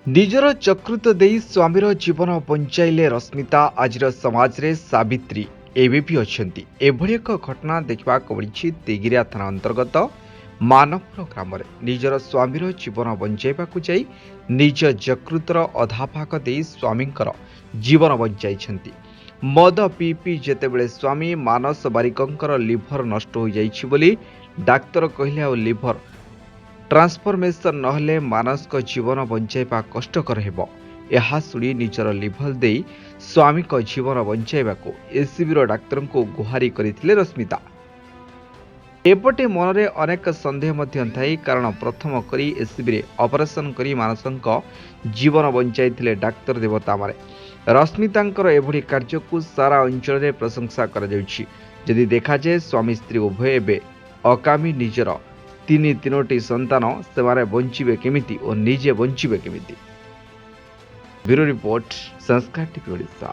ନିଜର ଯକୃତ ଦେଇ ସ୍ୱାମୀର ଜୀବନ ବଞ୍ଚାଇଲେ ରଶ୍ମିତା ଆଜିର ସମାଜରେ ସାବିତ୍ରୀ ଏବେ ବି ଅଛନ୍ତି। ଏଭଳି ଏକ ଘଟଣା ଦେଖିବାକୁ ମିଳିଛି ତିଗିରିଆ ଥାନା ଅନ୍ତର୍ଗତ ମାନପୁର ଗ୍ରାମରେ। ନିଜର ସ୍ୱାମୀର ଜୀବନ ବଞ୍ଚାଇବାକୁ ଯାଇ ନିଜ ଯକୃତର ଅଧା ଭାଗ ଦେଇ ସ୍ୱାମୀଙ୍କର ଜୀବନ ବଞ୍ଚାଇଛନ୍ତି। ମଦ ପିଇ ପିଇ ଯେତେବେଳେ ସ୍ୱାମୀ ମାନସ ବାରିକଙ୍କର ଲିଭର ନଷ୍ଟ ହୋଇଯାଇଛି ବୋଲି ଡାକ୍ତର କହିଲେ ଆଉ ଲିଭର ट्रांसफॉर्मेशन नहले मानस को जीवन बंचाइबा कष्टकर हेबो। यह शुणी निजर लिभर दे स्वामी को जीवन बंचाइबा को एसीबी डाक्तर को गुहारी करथिले रश्मिता। एपटे मन में अनेक संदेह मध्य थाई, कारण प्रथम करी एसीबी ऑपरेशन करी मानसंक जीवन बंचाइथिले डाक्तर देवता मारे। रश्मितांकर एभली कार्य को सारा अंचल में प्रशंसा करा जाउछि। यदि देखा जाए स्वामी स्त्री उभय एबे अकामी निजर तीनोटी संतान से बंचे केमिति और निजे बंचे केमिति। ब्यूरो रिपोर्ट संस्कार टीवी ओडिशा।